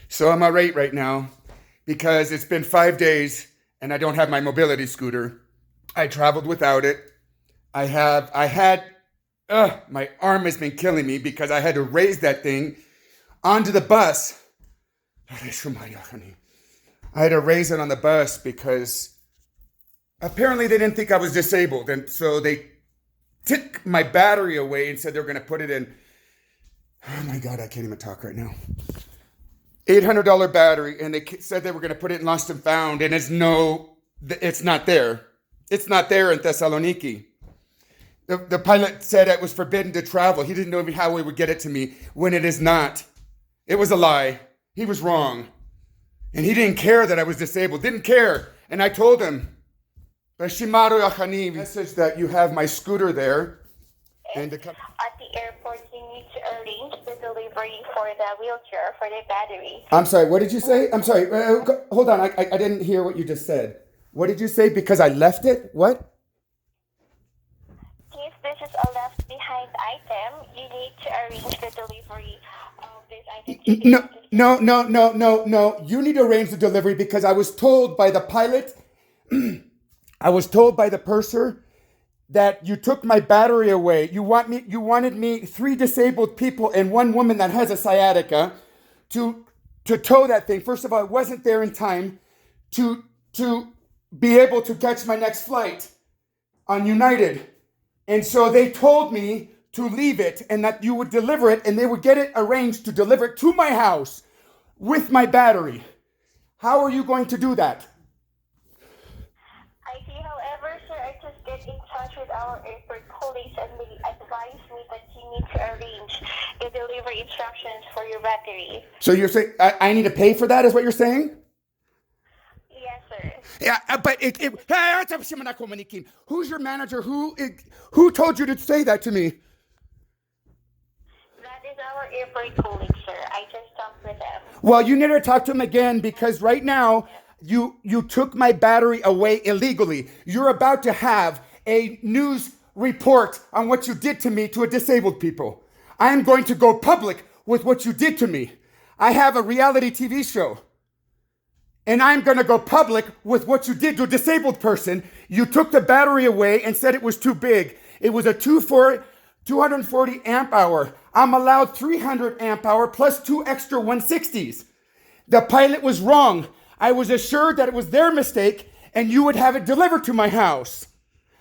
So I'm irate right now because it's been 5 days and I don't have my mobility scooter. I traveled without it. My arm has been killing me because I had to raise that thing onto the bus. I had to raise it on the bus because apparently they didn't think I was disabled. And so they took my battery away and said they were going to put it in. Oh my God, I can't even talk right now. $800 battery, and they said they were going to put it in Lost and Found, and it's not there. It's not there in Thessaloniki. The pilot said it was forbidden to travel. He didn't know how he would get it to me when it is not. It was a lie. He was wrong. And he didn't care that I was disabled. Didn't care. And I told him, message that you have my scooter there. And At the airport, you need to arrange the delivery for the wheelchair, for the battery. I'm sorry, what did you say? I'm sorry. Hold on, I didn't hear what you just said. What did you say? Because I left it? What? If this is a left behind item, you need to arrange the delivery of this item. No. You need to arrange the delivery because I was told by the pilot, I was told by the purser that you took my battery away. You wanted me, 3 disabled people and 1 woman that has a sciatica to tow that thing. First of all, I wasn't there in time to be able to catch my next flight on United. And so they told me to leave it and that you would deliver it and they would get it arranged to deliver it to my house with my battery. How are you going to do that? I see, however, sir, I just get in touch with our airport police and they advise me that you need to arrange the delivery instructions for your battery. So you're saying I need to pay for that is what you're saying? Yes, sir. Yeah, but who's your manager? Who told you to say that to me? That is our airport colleague, sir. I just talked with them. Well, you need to talk to him again because right now you took my battery away illegally. You're about to have a news report on what you did to me to a disabled people. I'm going to go public with what you did to me. I have a reality TV show. And I'm going to go public with what you did to a disabled person. You took the battery away and said it was too big. It was a 240 amp hour. I'm allowed 300 amp hour plus 2 extra 160s. The pilot was wrong. I was assured that it was their mistake and you would have it delivered to my house.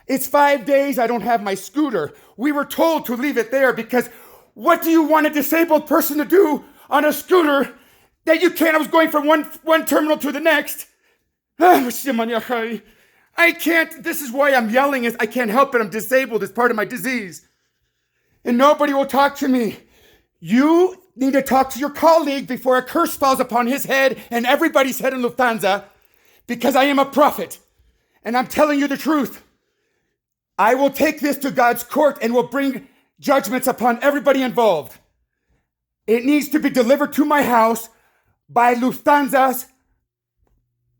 It's 5 days. I don't have my scooter. We were told to leave it there because what do you want a disabled person to do on a scooter that you can't? I was going from one terminal to the next. I can't. This is why I'm yelling. Is I can't help it. I'm disabled. It's part of my disease. And nobody will talk to me. You need to talk to your colleague before a curse falls upon his head and everybody's head in Lufthansa because I am a prophet. And I'm telling you the truth. I will take this to God's court and will bring judgments upon everybody involved. It needs to be delivered to my house by Lufthansa's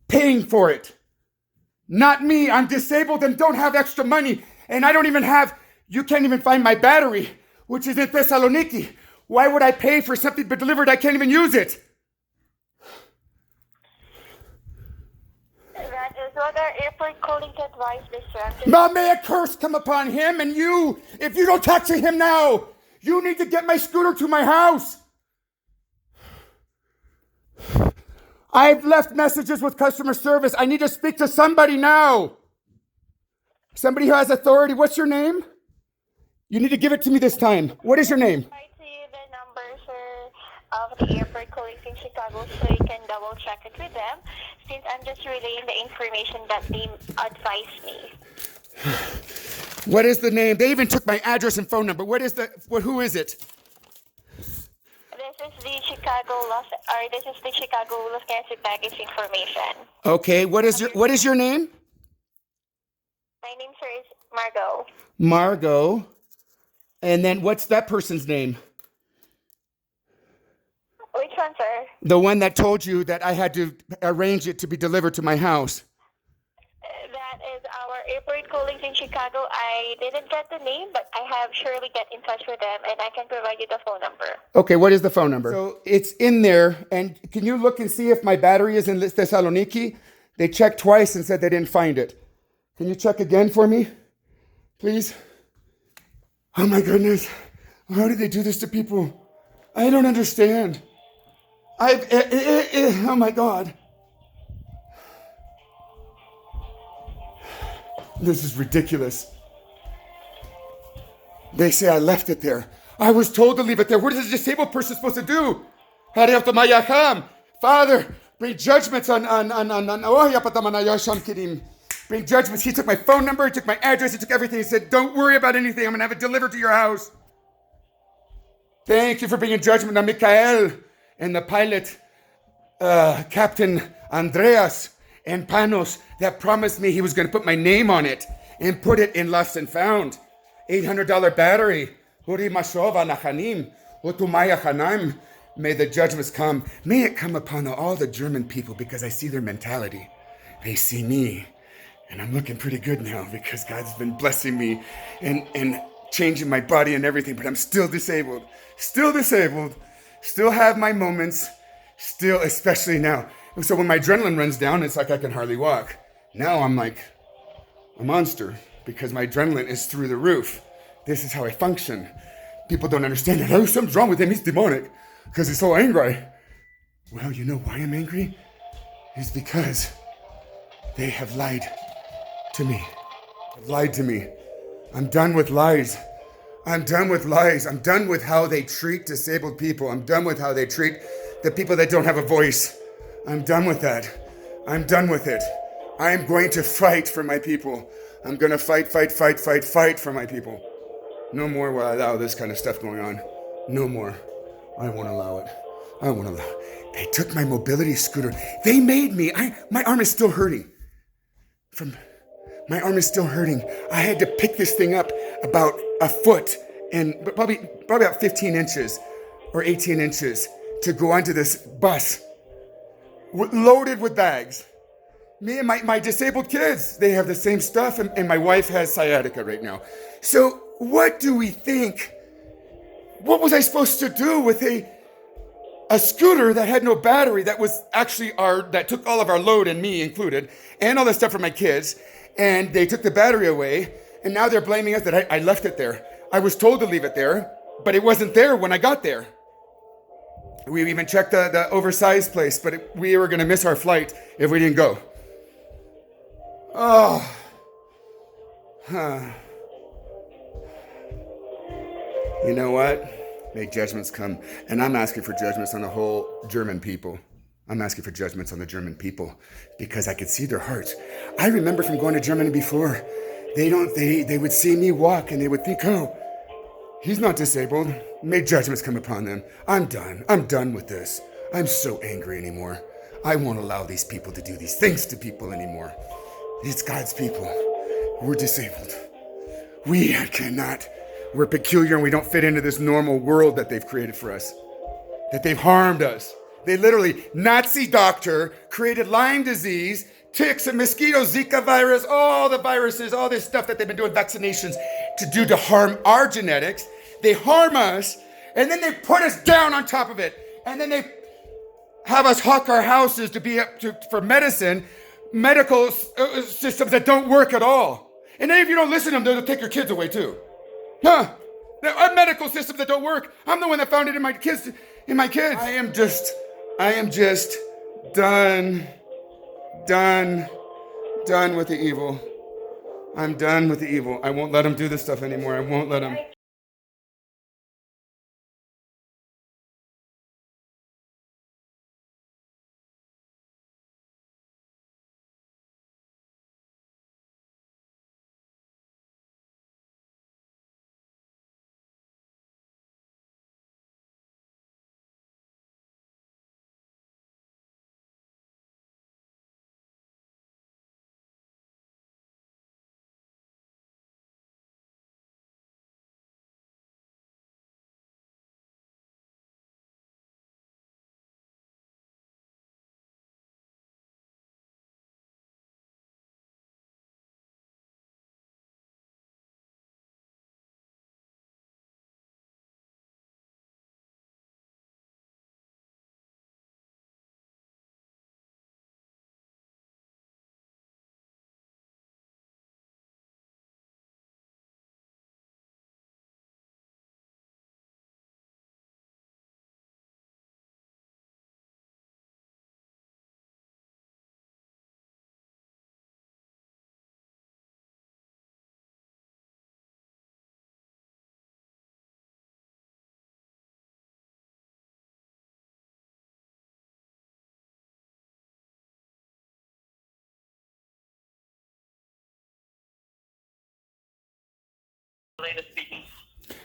paying for it. Not me. I'm disabled and don't have extra money. And I don't even have, you can't even find my battery, which is in Thessaloniki. Why would I pay for something to be delivered? I can't even use it. That is what our airport colleague advised me, sir. Now may a curse come upon him and you. If you don't talk to him now, you need to get my scooter to my house. I've left messages with customer service. I need to speak to somebody now. Somebody who has authority. What's your name? You need to give it to me this time. What is your name? I see the number, sir, of the airport colleagues in Chicago, so you can double check it with them. Since I'm just relaying the information that they advised me. What is the name? They even took my address and phone number. Who is it? This is the Chicago Lufthansa baggage information. Okay. What is your name? My name, sir, is Margot. Margot. And then what's that person's name? Which one, sir? The one that told you that I had to arrange it to be delivered to my house. That is our airport callings in Chicago, I didn't get the name, but I have surely get in touch with them, and I can provide you the phone number. Okay, what is the phone number? So it's in there, and can you look and see if my battery is in Thessaloniki? They checked twice and said they didn't find it. Can you check again for me, please? Oh my goodness. How did they do this to people? I don't understand. Oh my God. This is ridiculous. They say I left it there. I was told to leave it there. What is a disabled person supposed to do? Father, bring judgments on bring judgments. He took my phone number, he took my address, he took everything. He said, don't worry about anything. I'm going to have it delivered to your house. Thank you for bringing judgment on Mikael and the pilot, Captain Andreas and Panos, that promised me he was going to put my name on it and put it in Lost and Found. $800 battery. May the judgments come. May it come upon all the German people, because I see their mentality. They see me. And I'm looking pretty good now because God's been blessing me and changing my body and everything, but I'm still disabled. Still disabled. Still have my moments. Still, especially now. So when my adrenaline runs down, it's like I can hardly walk. Now I'm like a monster because my adrenaline is through the roof. This is how I function. People don't understand it. Oh, something's wrong with him. He's demonic because he's so angry. Well, you know why I'm angry? It's because they have lied to me. They've lied to me. I'm done with lies. I'm done with lies. I'm done with how they treat disabled people. I'm done with how they treat the people that don't have a voice. I'm done with that. I'm done with it. I'm going to fight for my people. I'm going to fight for my people. No more will I allow this kind of stuff going on. No more. I won't allow it. I won't allow it. They took my mobility scooter. They made me. My arm is still hurting. My arm is still hurting. I had to pick this thing up about a foot and probably about 15 inches or 18 inches to go onto this bus loaded with bags. Me and my disabled kids, they have the same stuff, and my wife has sciatica right now. So what do we think? What was I supposed to do with a scooter that had no battery, that was actually that took all of our load, and me included, and all the stuff for my kids, and they took the battery away, and now they're blaming us that I left it there. I was told to leave it there, but it wasn't there when I got there. We even checked the oversized place, but we were going to miss our flight if we didn't go. Oh. Huh. You know what? May judgments come. And I'm asking for judgments on the whole German people. I'm asking for judgments on the German people because I could see their hearts. I remember from going to Germany before, they would see me walk and they would think, oh, he's not disabled. May judgments come upon them. I'm done. I'm done with this. I'm so angry anymore. I won't allow these people to do these things to people anymore. It's God's people. We're disabled. We cannot. We're peculiar and we don't fit into this normal world that they've created for us. That they've harmed us. They literally, Nazi doctor, created Lyme disease, ticks and mosquitoes, Zika virus, all the viruses, all this stuff that they've been doing vaccinations to harm our genetics. They harm us, and then they put us down on top of it. And then they have us hawk our houses to be up for medical systems that don't work at all. And then if you don't listen to them, they'll take your kids away too. Huh? There are medical systems that don't work. I'm the one that found it in my kids. I am just done with the evil. I'm done with the evil. I won't let them do this stuff anymore. I won't let them.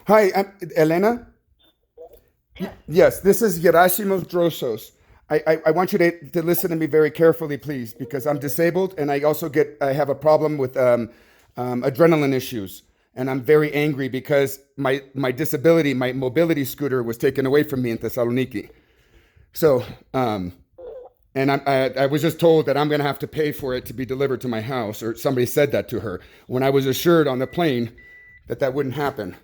Hi, Elena? Yes, this is Gerasimos Drosos. I want you to listen to me very carefully, please, because I'm disabled and I have a problem with adrenaline issues. And I'm very angry because my disability, my mobility scooter was taken away from me in Thessaloniki. So, and I was just told that I'm going to have to pay for it to be delivered to my house, or somebody said that to her when I was assured on the plane that that wouldn't happen.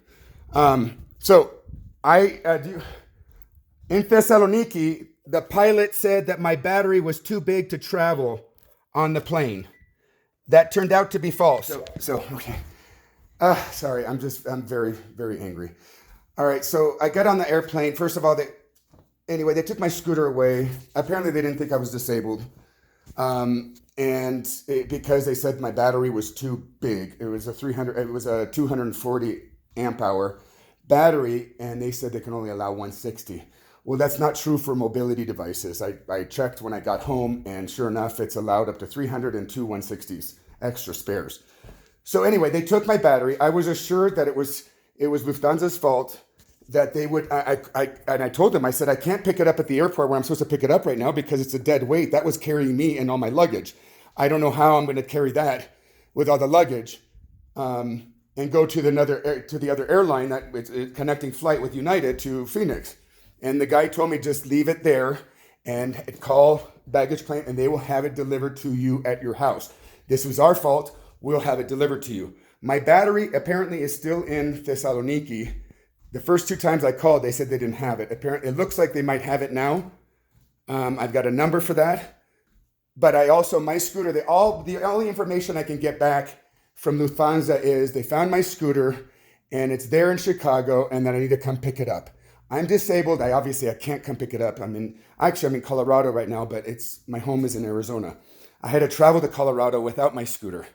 So in Thessaloniki, the pilot said that my battery was too big to travel on the plane. That turned out to be false. Okay. Sorry, I'm very, very angry. All right, so I got on the airplane. First of all, they took my scooter away. Apparently, they didn't think I was disabled. Because they said my battery was too big. It was a 240 amp hour battery, and they said they can only allow 160. Well, that's not true for mobility devices. I checked when I got home, and sure enough, it's allowed up to 300 and two 160s, extra spares. So anyway, they took my battery. I was assured that it was Lufthansa's fault, that they would, and I told them, I said, I can't pick it up at the airport where I'm supposed to pick it up right now because it's a dead weight. That was carrying me and all my luggage. I don't know how I'm going to carry that with all the luggage and go to the other airline, that it's a connecting flight with United to Phoenix. And the guy told me, just leave it there and call baggage claim and they will have it delivered to you at your house. This was our fault. We'll have it delivered to you. My battery apparently is still in Thessaloniki. The first two times I called, they said they didn't have it. Apparently, it looks like they might have it now. I've got a number for that. But my scooter, all the information I can get back from Lufthansa is they found my scooter and it's there in Chicago and that I need to come pick it up. I'm disabled. I can't come pick it up. I'm in Colorado right now, but my home is in Arizona. I had to travel to Colorado without my scooter.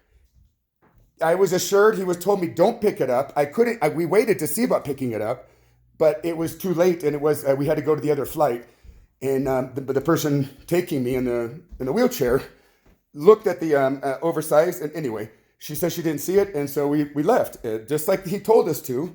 I was assured, he was told me, don't pick it up. We waited to see about picking it up, but it was too late and we had to go to the other flight. And the person taking me in the wheelchair looked at the oversized, and anyway, she said she didn't see it. And so we left just like he told us to.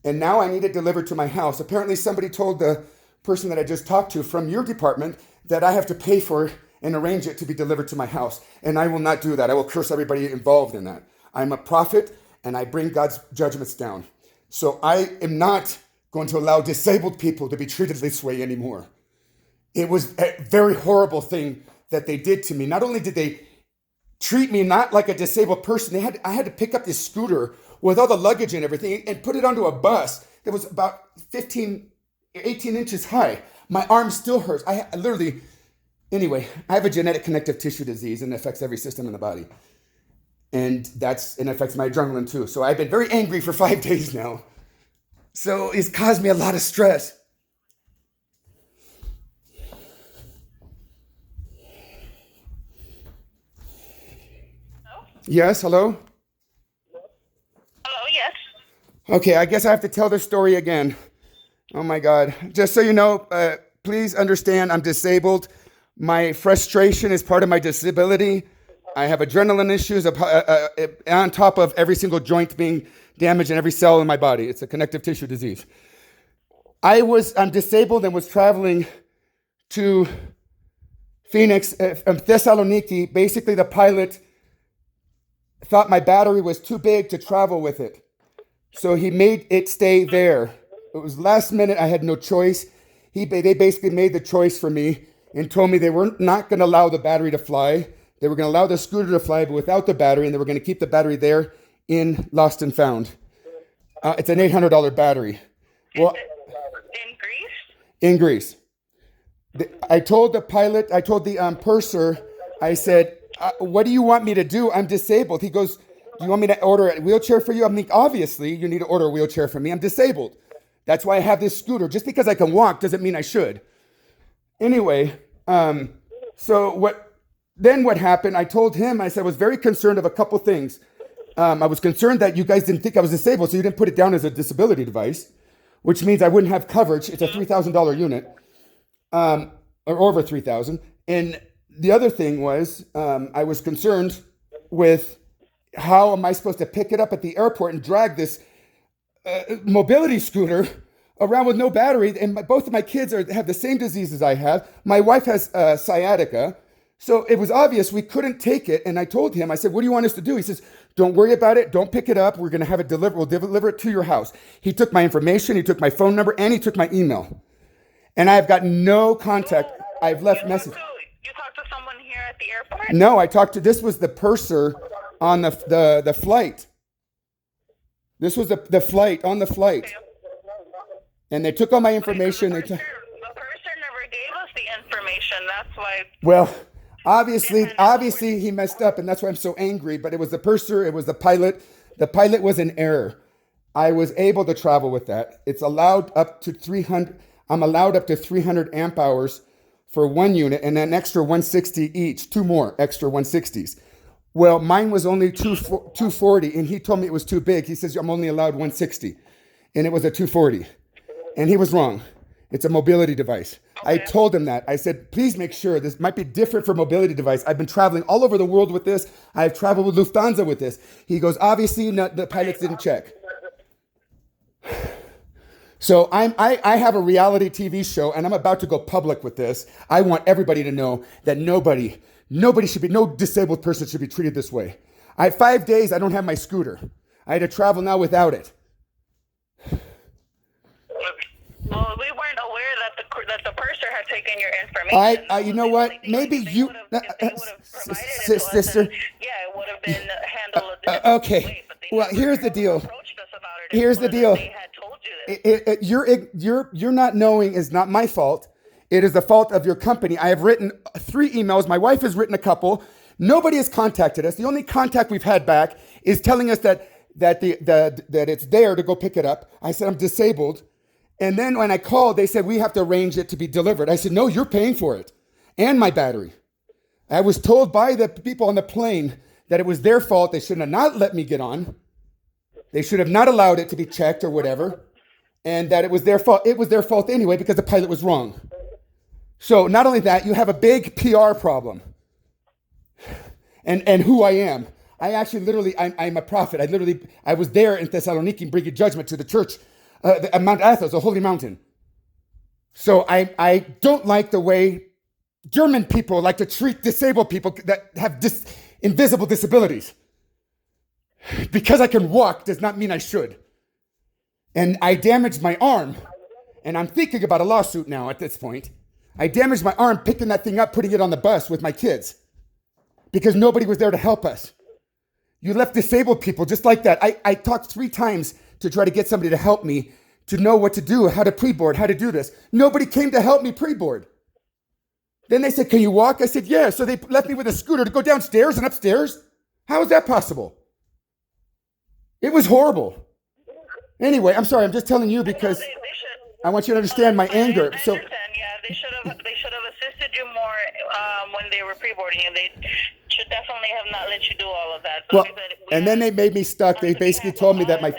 And now I need it delivered to my house. Apparently somebody told the person that I just talked to from your department that I have to pay for and arrange it to be delivered to my house. And I will not do that. I will curse everybody involved in that. I'm a prophet and I bring God's judgments down. So I am not going to allow disabled people to be treated this way anymore. It was a very horrible thing that they did to me. Not only did they treat me not like a disabled person, I had to pick up this scooter with all the luggage and everything and put it onto a bus that was about 18 inches high. My arm still hurts. Anyway, I have a genetic connective tissue disease and it affects every system in the body. And it affects my adrenaline too. So I've been very angry for 5 days now. So it's caused me a lot of stress. Hello? Yes, hello? Hello, yes. Okay, I guess I have to tell the story again. Oh my God. Just so you know, please understand I'm disabled. My frustration is part of my disability. I have adrenaline issues on top of every single joint being damaged in every cell in my body. It's a connective tissue disease. I'm disabled and was traveling to Phoenix from Thessaloniki. Basically, the pilot thought my battery was too big to travel with it. So he made it stay there. It was last minute. I had no choice. They basically made the choice for me and told me they were not going to allow the battery to fly. They were going to allow the scooter to fly, but without the battery, and they were going to keep the battery there in Lost and Found. It's an $800 battery. Well, In Greece? in Greece. I told the purser, I said, what do you want me to do? I'm disabled. He goes, do you want me to order a wheelchair for you? I'm like, obviously, you need to order a wheelchair for me. I'm disabled. That's why I have this scooter. Just because I can walk doesn't mean I should. Anyway, so what happened, I told him, I said, I was very concerned of a couple things. I was concerned that you guys didn't think I was disabled, so you didn't put it down as a disability device, which means I wouldn't have coverage. It's a $3,000 unit, or over $3,000. And the other thing was, I was concerned with how am I supposed to pick it up at the airport and drag this mobility scooter around with no battery? And both of my kids have the same diseases I have. My wife has sciatica. So it was obvious we couldn't take it. And I told him, I said, what do you want us to do? He says, don't worry about it. Don't pick it up. We're going to have it delivered. We'll deliver it to your house. He took my information. He took my phone number and he took my email. And I've got no contact. I've left message. You talked to someone here at the airport? No, I talked to, this was the purser on the flight. This was the flight, on the flight. And they took all my information. The purser never gave us the information. That's why. Well, obviously he messed up, and that's why I'm so angry. But it was the purser, it was the pilot. The pilot was in error. I was able to travel with that. It's allowed up to 300. I'm allowed up to 300 amp hours for one unit, and an extra 160 each. Two more extra 160s. Well, mine was only 240, and he told me it was too big. He says I'm only allowed 160, and it was a 240, and he was wrong. It's a mobility device. I told him that. I said, please make sure this might be different for mobility device. I've been traveling all over the world with this. I've traveled with Lufthansa with this. He goes, obviously the pilots didn't check. So I have a reality TV show, and I'm about to go public with this. I want everybody to know that nobody should be, no disabled person should be treated this way. 5 days, I don't have my scooter. I had to travel now without it. Well, we weren't aware that the purser had taken your information. You know what? Maybe you, sister. Yeah, it would have been handled a different okay. way, but Well, here's the deal. approached us about it. Here's the deal. They had told you this. You're not knowing is not my fault. It is the fault of your company. I have written 3 emails. My wife has written a couple. Nobody has contacted us. The only contact we've had back is telling us that it's there to go pick it up. I said I'm disabled. And then when I called, they said, we have to arrange it to be delivered. I said, no, you're paying for it and my battery. I was told by the people on the plane that it was their fault. They should have not let me get on. They should have not allowed it to be checked or whatever. And that it was their fault. It was their fault anyway because the pilot was wrong. So not only that, you have a big PR problem. And who I am. I actually literally, I'm a prophet. I was there in Thessaloniki bringing judgment to the church. Mount Athos, a holy mountain. So I don't like the way German people like to treat disabled people that have invisible disabilities. Because I can walk does not mean I should. And I damaged my arm, and I'm thinking about a lawsuit now at this point. I damaged my arm picking that thing up, putting it on the bus with my kids. Because nobody was there to help us. You left disabled people just like that. I talked 3 times to try to get somebody to help me to know what to do, how to pre-board, how to do this. Nobody came to help me pre-board. Then they said, can you walk? I said, yeah. So they left me with a scooter to go downstairs and upstairs. How is that possible? It was horrible. Anyway, I'm sorry. I'm just telling you because I want you to understand my anger. So, Yeah, they should have assisted you more when they were pre-boarding you. They should definitely have not let you do all of that. So well, and then they made me stuck. They basically told me that my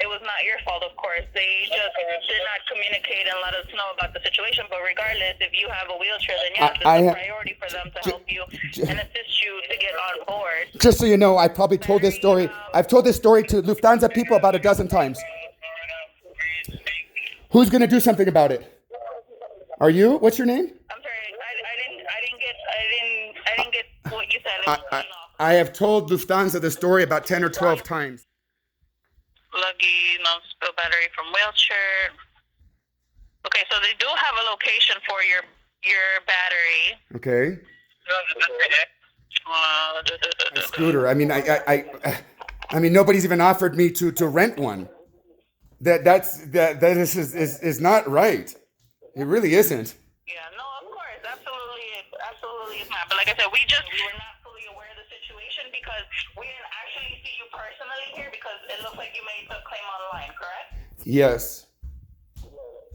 it was not your fault, of course. They just did not communicate and let us know about the situation. But regardless, if you have a wheelchair, then yes, it's a priority for them to help you and assist you to get on board. Just so you know, I probably told this story. I've told this story to Lufthansa people about a dozen times. Who's going to do something about it? Are you? What's your name? I'm sorry, I didn't get what you said. I have told Lufthansa the story about 10 or 12 times. Lucky non-spill battery from wheelchair. Okay, so they do have a location for your battery. Okay. A scooter. I mean, nobody's even offered me to rent one. That is not right. It really isn't. Yeah, no, of course, absolutely it's not. But like I said, we were not fully aware of the situation because we didn't actually see you personally here because it looks like you made the claim online, correct? Yes.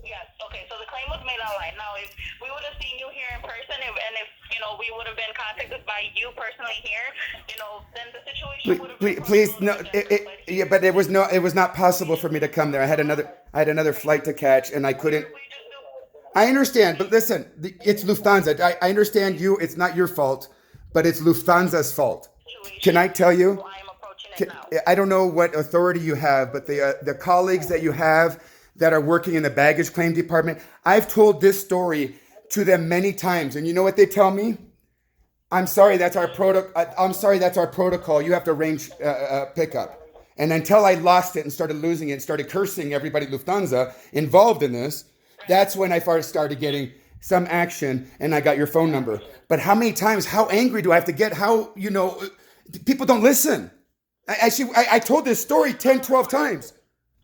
Yes. Okay, so the claim was made online. Now, if we would have seen you here in person, and if we would have been contacted by you personally here, then the situation would have been please no. Yeah, but it was not possible for me to come there. I had another flight to catch, and I couldn't. I understand, but listen, it's Lufthansa. I understand you. It's not your fault, but it's Lufthansa's fault. Can I tell you? So I'm approaching it now. I don't know what authority you have, but the colleagues that you have that are working in the baggage claim department, I've told this story to them many times, and you know what they tell me? I'm sorry, that's our protocol. You have to arrange pickup. And until I lost it and started losing it and started cursing everybody at Lufthansa involved in this, that's when I first started getting some action, and I got your phone number. But how many times, how angry do I have to get? How, people don't listen. I told this story 10, 12 times.